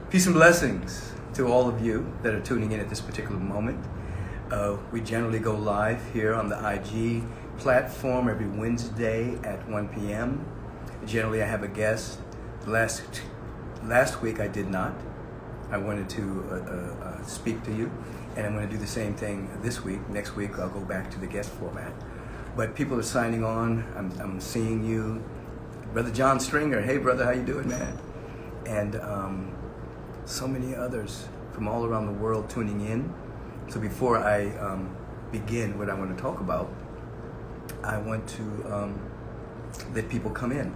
Peace and blessings to all of you that are tuning in at this particular moment. We generally go live here on the IG platform every Wednesday at 1 p.m. Generally, I have a guest. Last week, I did not. I wanted to speak to you, and I'm going to do the same thing this week. Next week, I'll go back to the guest format. But people are signing on. I'm seeing you. Brother John Stringer. Hey, brother, how you doing, man? And so many others from all around the world tuning in. So before I begin what I want to talk about, I want to let people come in.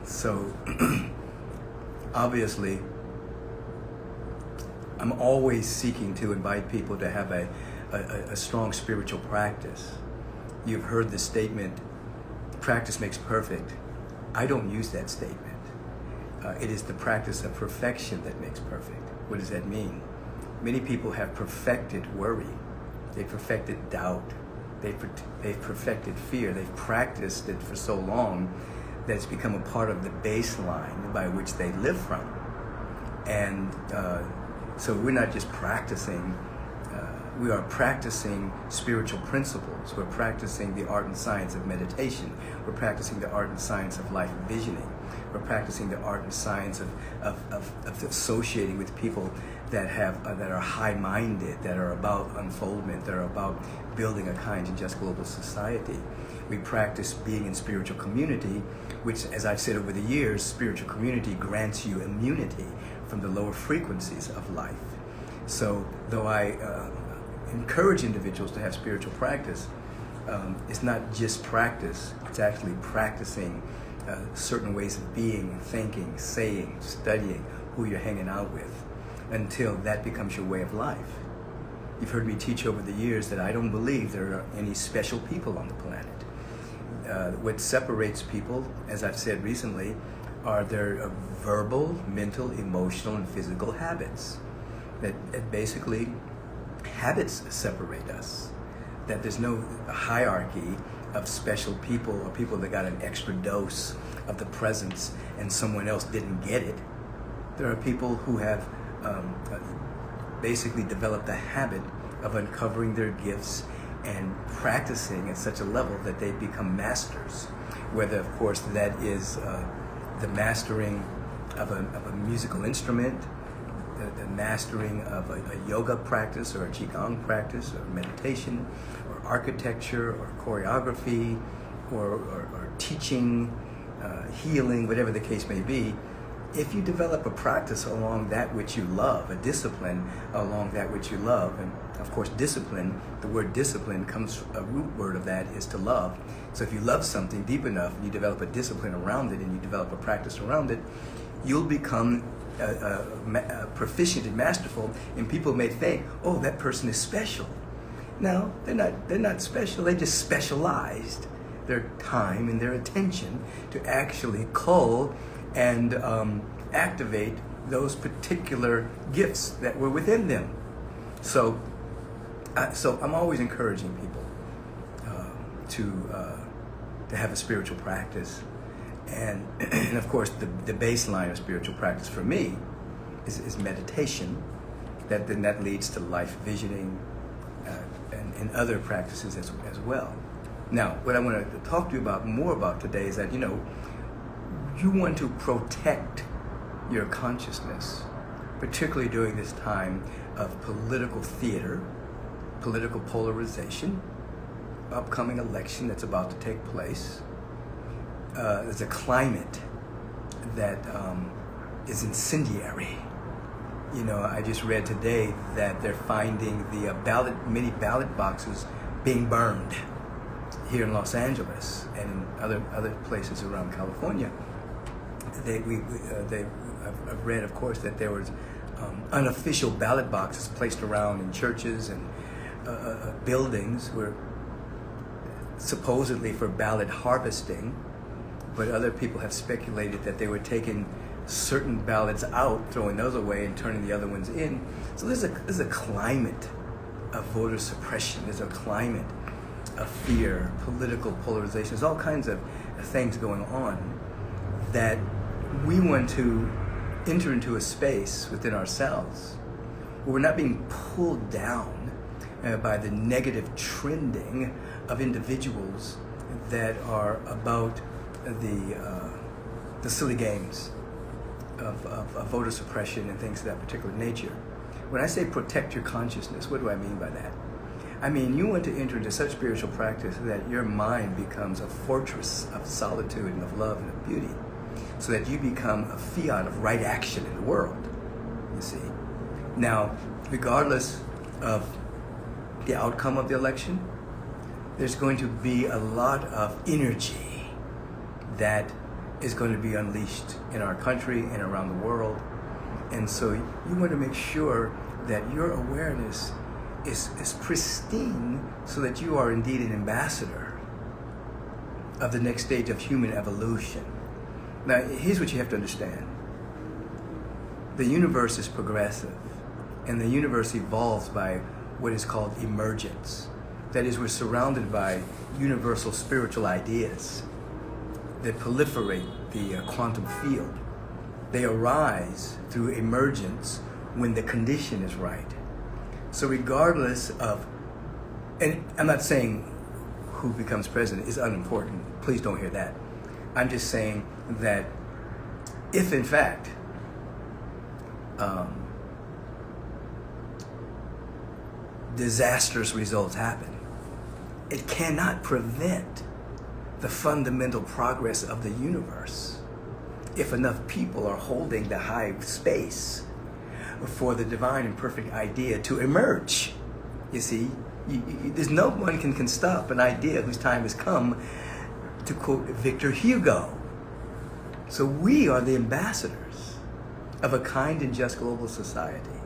So obviously, I'm always seeking to invite people to have a strong spiritual practice. You've heard the statement, practice makes perfect. I don't use that statement. It is the practice of perfection that makes perfect. What does that mean? Many people have perfected worry. They've perfected doubt. They've perfected fear. They've practiced it for so long that it's become a part of the baseline by which they live from. And so we're not just practicing, we are practicing spiritual principles. We're practicing the art and science of meditation. We're practicing the art and science of life visioning. We're practicing the art and science of associating with people that are high-minded, that are about unfoldment, that are about building a kind and just global society. We practice being in spiritual community, which, as I've said over the years, spiritual community grants you immunity from the lower frequencies of life. So though I encourage individuals to have spiritual practice, it's not just practice, it's actually practicing certain ways of being, thinking, saying, studying, who you're hanging out with, until that becomes your way of life. You've heard me teach over the years that I don't believe there are any special people on the planet. What separates people, as I've said recently, are their verbal, mental, emotional, and physical habits. That basically, habits separate us. That there's no hierarchy of special people or people that got an extra dose of the presence and someone else didn't get it. There are people who have basically developed the habit of uncovering their gifts and practicing at such a level that they become masters. Whether, of course, that is the mastering of a musical instrument, the mastering of a yoga practice or a qigong practice or meditation or architecture or choreography or teaching, healing, whatever the case may be. If you develop a practice along that which you love, a discipline along that which you love, and of course discipline, the word discipline comes, a root word of that is to love. So if you love something deep enough and you develop a discipline around it and you develop a practice around it, you'll become proficient and masterful, and people may think, oh, that person is special. No, they're not special, they just specialized their time and their attention to actually cull and activate those particular gifts that were within them. So I'm always encouraging people to have a spiritual practice. And of course, the baseline of spiritual practice for me is meditation. Then that leads to life visioning and other practices as well. Now, what I want to talk to you more about today is that, you want to protect your consciousness, particularly during this time of political theater, political polarization, upcoming election that's about to take place. There's a climate that is incendiary. I just read today that they're finding the many ballot boxes being burned here in Los Angeles and in other places around California. I've read, of course, that there was unofficial ballot boxes placed around in churches and buildings where supposedly for ballot harvesting, but other people have speculated that they were taking certain ballots out, throwing those away, and turning the other ones in. So there's a climate of voter suppression. There's a climate of fear, political polarization. There's all kinds of things going on that we want to enter into a space within ourselves where we're not being pulled down by the negative trending of individuals that are about the silly games of voter suppression and things of that particular nature. When I say protect your consciousness, what do I mean by that? I mean, you want to enter into such spiritual practice that your mind becomes a fortress of solitude and of love and of beauty, so that you become a fiat of right action in the world, you see. Now, regardless of the outcome of the election, there's going to be a lot of energy that is going to be unleashed in our country and around the world. And so you want to make sure that your awareness is pristine, so that you are indeed an ambassador of the next stage of human evolution. Now, here's what you have to understand. The universe is progressive, and the universe evolves by what is called emergence. That is, we're surrounded by universal spiritual ideas that proliferate the quantum field. They arise through emergence when the condition is right. So regardless of, and I'm not saying who becomes president is unimportant, please don't hear that. I'm just saying that if in fact disastrous results happen, it cannot prevent the fundamental progress of the universe if enough people are holding the high space for the divine and perfect idea to emerge. You see, there's no one can stop an idea whose time has come, to quote Victor Hugo. So we are the ambassadors of a kind and just global society.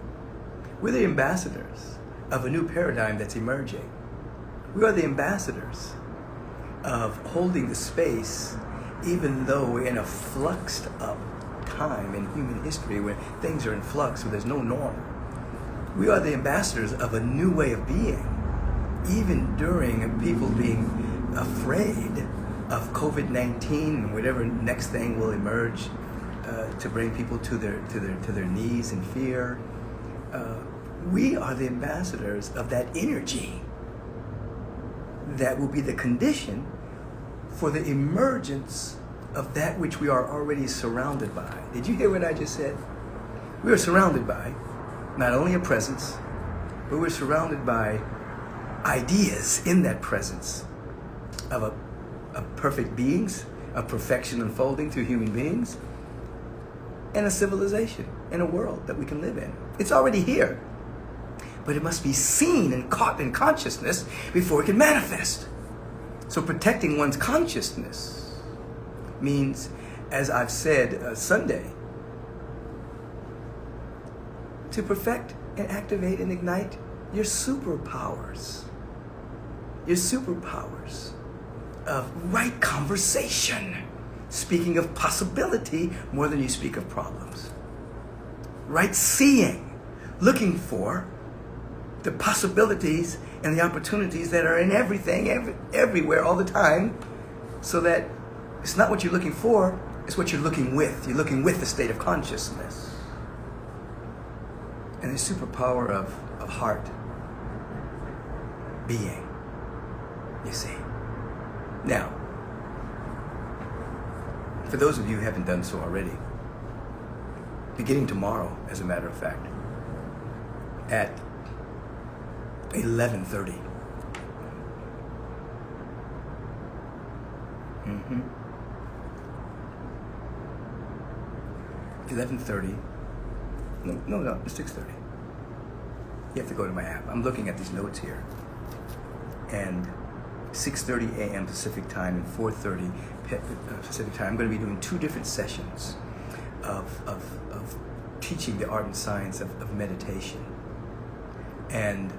We're the ambassadors of a new paradigm that's emerging. We are the ambassadors of holding the space, even though we're in a fluxed up time in human history where things are in flux, where there's no norm. We are the ambassadors of a new way of being, even during people being afraid of COVID-19 and whatever next thing will emerge to bring people to their knees in fear. We are the ambassadors of that energy that will be the condition for the emergence of that which we are already surrounded by. Did you hear what I just said? We are surrounded by not only a presence, but we're surrounded by ideas in that presence of perfect beings, of perfection unfolding through human beings, and a civilization and a world that we can live in. It's already here, but it must be seen and caught in consciousness before it can manifest. So protecting one's consciousness means, as I've said Sunday, to perfect and activate and ignite your superpowers. Your superpowers of right conversation, speaking of possibility more than you speak of problems. Right seeing, looking for the possibilities and the opportunities that are in everything, everywhere, all the time, so that it's not what you're looking for, it's what you're looking with. You're looking with the state of consciousness. And the superpower of heart, being, you see. Now, for those of you who haven't done so already, beginning tomorrow, as a matter of fact, at 11:30. 11:30. No, it's 6:30. You have to go to my app. I'm looking at these notes here. And 6:30 a.m. Pacific time and 4:30 Pacific time. I'm going to be doing 2 different sessions of teaching the art and science of meditation. And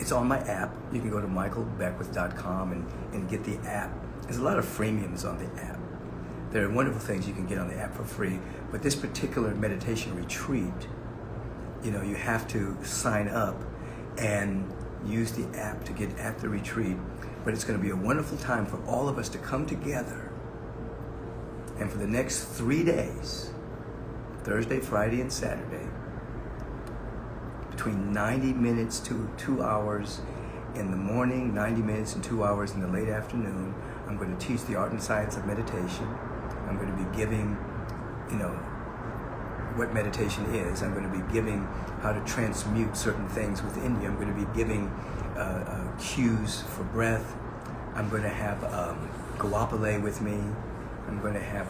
it's on my app. You can go to michaelbbeckwith.com and get the app. There's a lot of freemiums on the app. There are wonderful things you can get on the app for free, but this particular meditation retreat, you have to sign up and use the app to get at the retreat. But it's going to be a wonderful time for all of us to come together And for the next 3 days, Thursday, Friday, and Saturday, between 90 minutes to 2 hours in the morning, 90 minutes and 2 hours in the late afternoon, I'm going to teach the art and science of meditation. I'm going to be giving, what meditation is. I'm going to be giving how to transmute certain things within you. I'm going to be giving cues for breath. I'm going to have Guapale with me. I'm going to have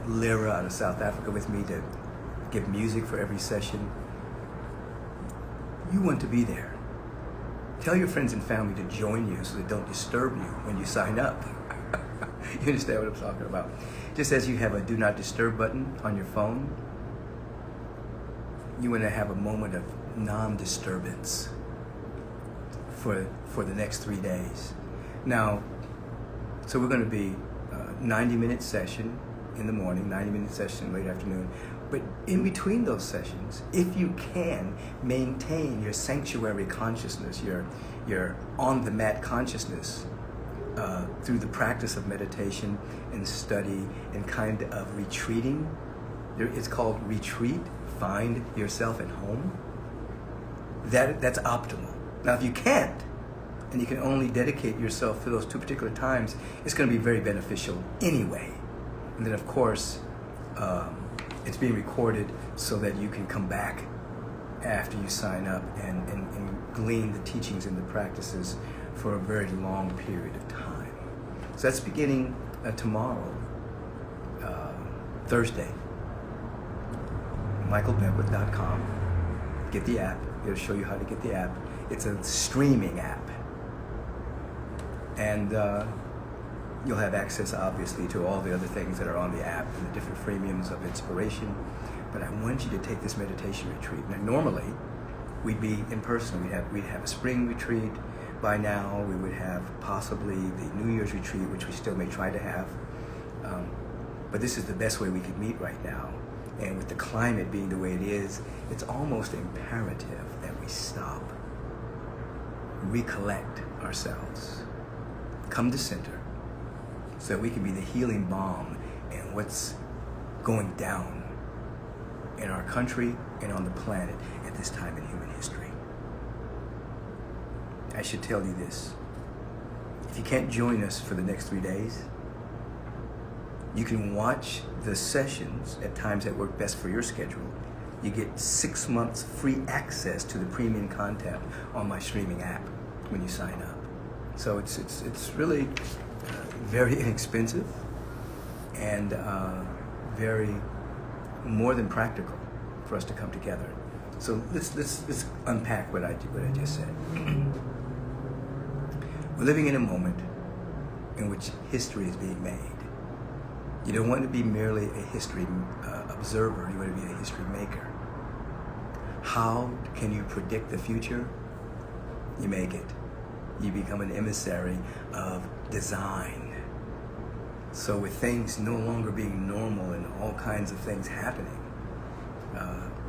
Lyra out of South Africa with me to give music for every session. You want to be there. Tell your friends and family to join you so they don't disturb you when you sign up. You understand what I'm talking about? Just as you have a do not disturb button on your phone, you want to have a moment of non-disturbance for the next 3 days. Now, so we're going to be 90-minute session in the morning, 90-minute session late afternoon. But in between those sessions, if you can maintain your sanctuary consciousness, your on-the-mat consciousness through the practice of meditation and study and kind of retreating, it's called retreat, find yourself at home, that's optimal. Now, if you can't, and you can only dedicate yourself to those 2 particular times, it's going to be very beneficial anyway. And then, of course, it's being recorded so that you can come back after you sign up and glean the teachings and the practices for a very long period of time. So that's beginning tomorrow, Thursday. michaelbbeckwith.com. Get the app. It'll show you how to get the app. It's a streaming app. And you'll have access, obviously, to all the other things that are on the app and the different freemiums of inspiration. But I want you to take this meditation retreat. Now, normally, we'd be in person. We'd have a spring retreat. By now, we would have possibly the New Year's retreat, which we still may try to have. But this is the best way we could meet right now. And with the climate being the way it is, it's almost imperative that we stop, recollect ourselves, come to center, so that we can be the healing balm in what's going down in our country and on the planet at this time in human history. I should tell you this. If you can't join us for the next 3 days, you can watch the sessions at times that work best for your schedule. You get 6 months free access to the premium content on my streaming app when you sign up. So it's really very inexpensive and very more than practical for us to come together. So let's unpack what I just said. We're living in a moment in which history is being made. You don't want to be merely a history observer, you want to be a history maker. How can you predict the future? You make it. You become an emissary of design. So with things no longer being normal and all kinds of things happening,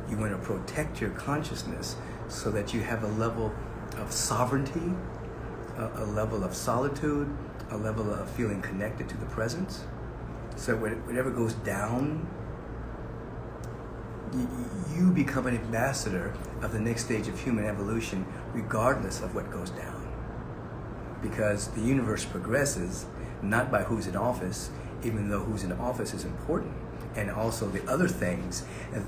you want to protect your consciousness so that you have a level of sovereignty, a level of solitude, a level of feeling connected to the presence. So whatever goes down, you become an ambassador of the next stage of human evolution, regardless of what goes down. Because the universe progresses not by who's in office, even though who's in office is important. And also the other things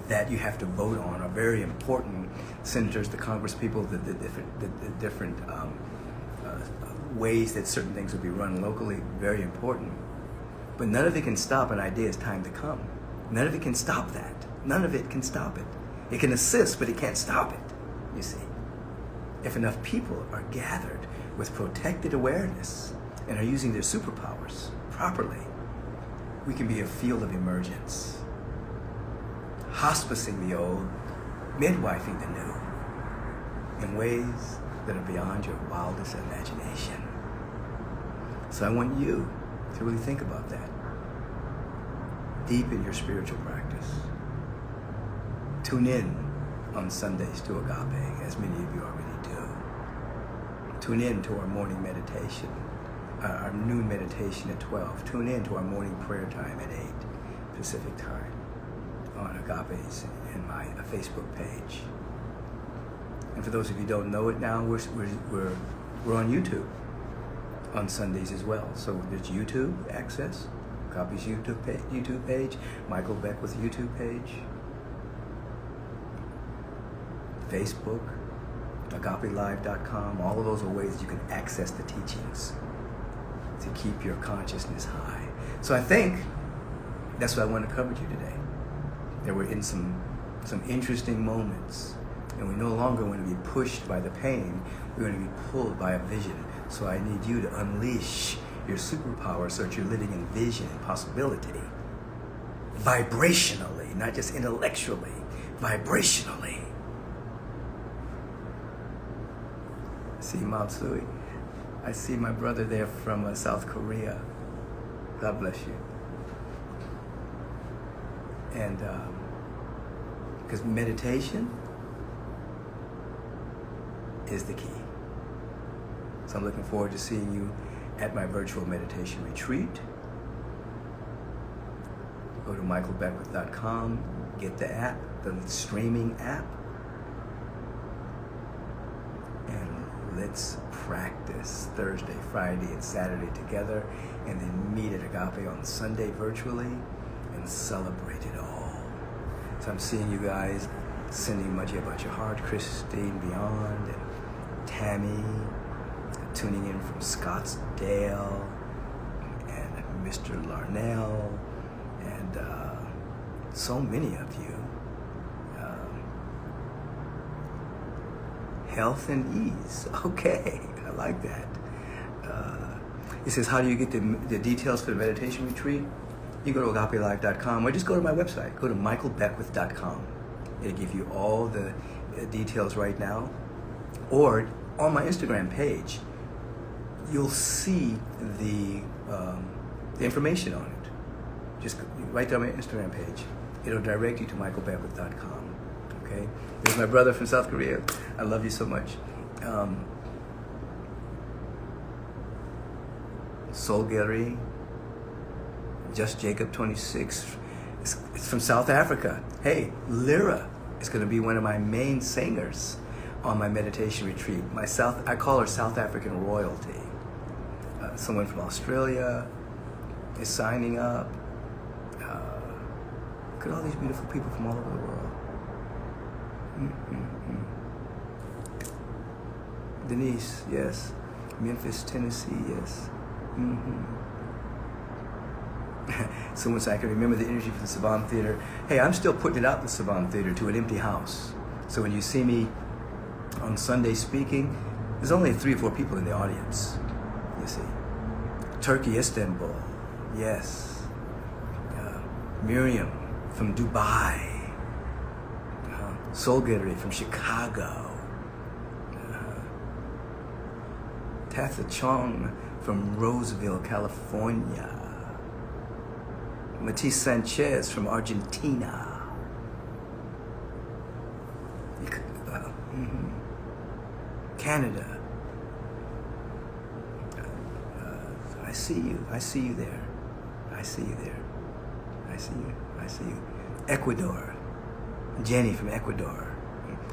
that you have to vote on are very important. Senators, the Congress people, the different ways that certain things will be run locally, very important. But none of it can stop an idea's time to come. None of it can stop that. None of it can stop it. It can assist, but it can't stop it, you see. If enough people are gathered with protected awareness and are using their superpowers properly, we can be a field of emergence, hospicing the old, midwifing the new, in ways that are beyond your wildest imagination. So I want you to really think about that. Deepen your spiritual practice. Tune in on Sundays to Agape, as many of you already do. Tune in to our morning meditation, our noon meditation at 12. Tune in to our morning prayer time at 8. Pacific time on Agape's in my Facebook page. And for those of you who don't know it now, we're on YouTube on Sundays as well. So there's YouTube access, Agape's YouTube page, Michael Beckwith YouTube page, Facebook, agapelive.com. All of those are ways you can access the teachings to keep your consciousness high. So I think that's what I want to cover to you today. That we're in some interesting moments, and we no longer want to be pushed by the pain. We're going to be pulled by a vision. So I need you to unleash your superpower so that you're living in vision and possibility. Vibrationally, not just intellectually. Vibrationally. See Matsui. I see my brother there from South Korea. God bless you. And because meditation is the key. So I'm looking forward to seeing you at my virtual meditation retreat. Go to michaelbbeckwith.com, get the app, the streaming app, and let's practice Thursday, Friday, and Saturday together, and then meet at Agape on Sunday virtually and celebrate it all. So I'm seeing you guys, sending much about your heart, Christine Beyond, and Tammy, tuning in from Scottsdale, and Mr. Larnell, and so many of you. Health and ease. Okay, I like that. It says, how do you get the details for the meditation retreat? You go to agapelive.com or just go to my website. Go to michaelbbeckwith.com. It'll give you all the details right now. Or on my Instagram page, you'll see the information on it. Just right there on my Instagram page. It'll direct you to michaelbbeckwith.com. Okay? There's my brother from South Korea. I love you so much. Soul Gallery, Just Jacob 26. It's from South Africa. Hey, Lyra is going to be one of my main singers on my meditation retreat. I call her South African royalty. Someone from Australia is signing up. Look at all these beautiful people from all over the world. Denise, yes. Memphis, Tennessee, yes. Someone said I can remember the energy from the Savant Theater. Hey, I'm still putting it out the Savant Theater to an empty house. So when you see me on Sunday speaking, there's only 3 or 4 people in the audience. You see, Turkey, Istanbul, yes. Miriam from Dubai. Soul Gallery from Chicago. Tatha Chong from Roseville, California. Matisse Sanchez from Argentina. Canada. I see you. I see you there. I see you there. I see you. I see you. Ecuador. Jenny from Ecuador.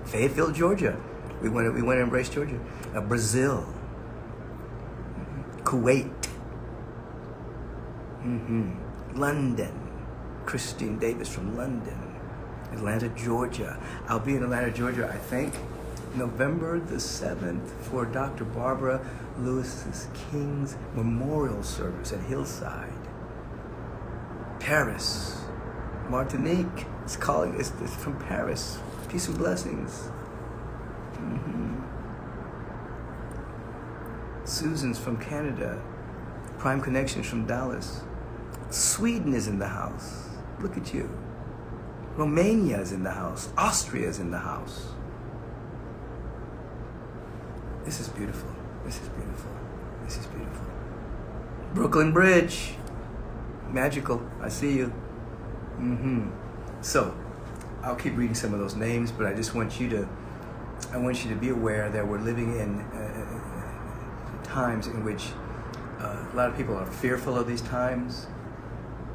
Fayetteville, Georgia. We want to embrace Georgia. Brazil. Kuwait. London. Christine Davis from London. Atlanta, Georgia. I'll be in Atlanta, Georgia, I think, November the 7th for Dr. Barbara Lewis King's memorial service at Hillside. Paris. Martinique. It's from Paris. Peace and blessings. Susan's from Canada. Prime Connections from Dallas. Sweden is in the house. Look at you. Romania is in the house. Austria is in the house. This is beautiful. This is beautiful. This is beautiful. Brooklyn Bridge. Magical. I see you. So, I'll keep reading some of those names, but I just want you to be aware that we're living in times in which a lot of people are fearful of these times,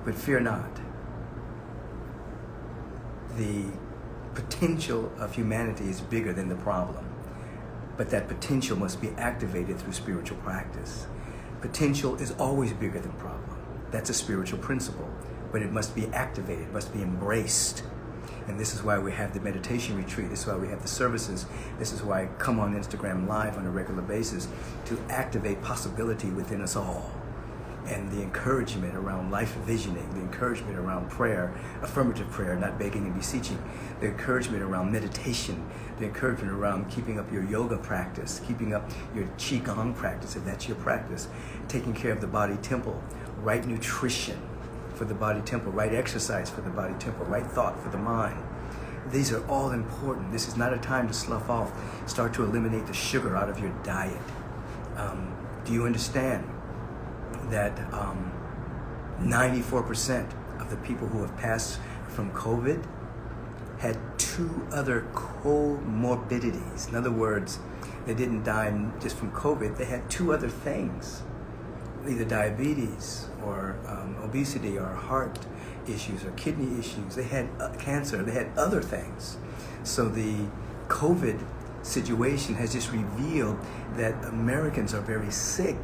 but fear not. the potential of humanity is bigger than the problem. But that potential must be activated through spiritual practice. Potential is always bigger than problem. That's a spiritual principle. But it must be activated, must be embraced. And this is why we have the meditation retreat. This is why we have the services. This is why I come on Instagram Live on a regular basis to activate possibility within us all. And the encouragement around life visioning, the encouragement around prayer, affirmative prayer, not begging and beseeching, the encouragement around meditation, the encouragement around keeping up your yoga practice, keeping up your qigong practice, if that's your practice, taking care of the body temple, right nutrition for the body temple, right exercise for the body temple, right thought for the mind. These are all important. This is not a time to slough off. Start to eliminate the sugar out of your diet. Do you understand that 94% of the people who have passed from COVID had 2 other comorbidities? In other words, they didn't die just from COVID. They had 2 other things, either diabetes or obesity or heart issues or kidney issues. They had cancer. They had other things. So the COVID situation has just revealed that Americans are very sick,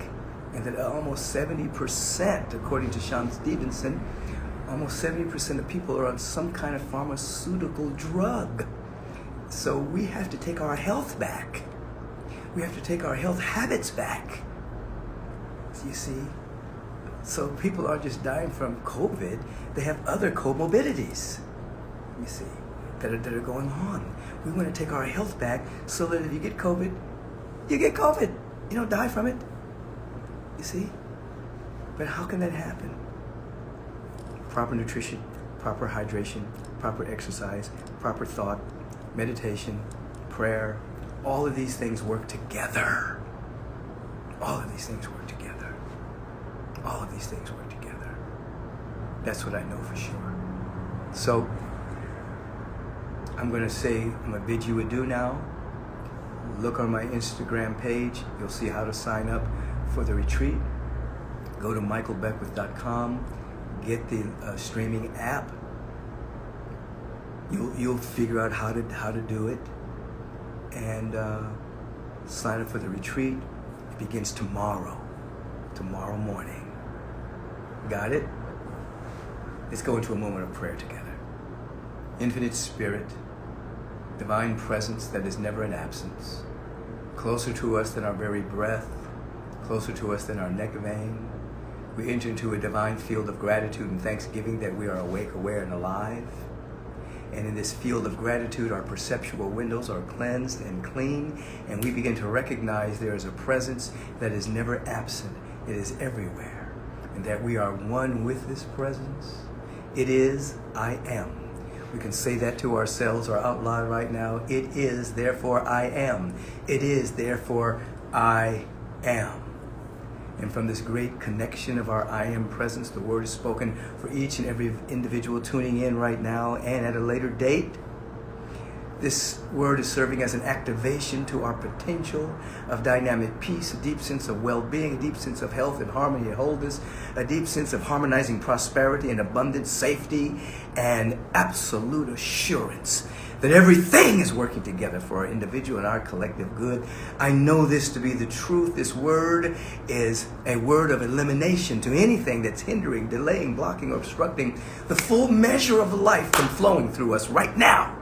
and that almost 70%, according to Sean Stevenson, almost 70% of people are on some kind of pharmaceutical drug. So we have to take our health back. We have to take our health habits back. You see? So people aren't just dying from COVID, they have other comorbidities, you see, that are going on. We want to take our health back so that if you get COVID, you get COVID. You don't die from it. You see? But how can that happen? Proper nutrition, proper hydration, proper exercise, proper thought, meditation, prayer, all of these things work together. All of these things work together. All of these things work together. That's what I know for sure. So, I'm going to bid you adieu now. Look on my Instagram page. You'll see how to sign up for the retreat. Go to michaelbbeckwith.com. Get the streaming app. You'll figure out how to do it, and sign up for the retreat. It begins tomorrow morning. Got it? Let's go into a moment of prayer together. Infinite Spirit, divine presence that is never in absence, closer to us than our very breath, closer to us than our neck vein. We enter into a divine field of gratitude and thanksgiving that we are awake, aware, and alive. And in this field of gratitude, our perceptual windows are cleansed and clean, and we begin to recognize there is a presence that is never absent. It is everywhere, and that we are one with this presence. It is, I am. We can say that to ourselves or out loud right now. It is, therefore I am. It is, therefore I am. And from this great connection of our I am presence, the word is spoken for each and every individual tuning in right now and at a later date. This word is serving as an activation to our potential of dynamic peace, a deep sense of well-being, a deep sense of health and harmony and wholeness, a deep sense of harmonizing prosperity and abundance, safety, and absolute assurance that everything is working together for our individual and our collective good. I know this to be the truth. This word is a word of elimination to anything that's hindering, delaying, blocking, or obstructing the full measure of life from flowing through us right now,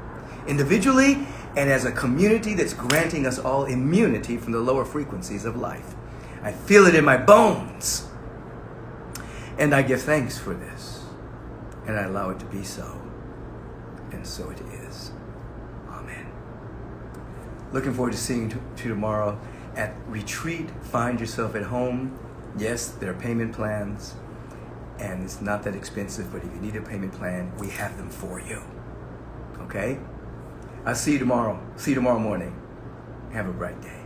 individually and as a community that's granting us all immunity from the lower frequencies of life. I feel it in my bones. And I give thanks for this. And I allow it to be so. And so it is. Amen. Looking forward to seeing you tomorrow at Retreat. Find yourself at home. Yes, there are payment plans. And it's not that expensive, but if you need a payment plan, we have them for you. Okay? I'll see you tomorrow. See you tomorrow morning. Have a bright day.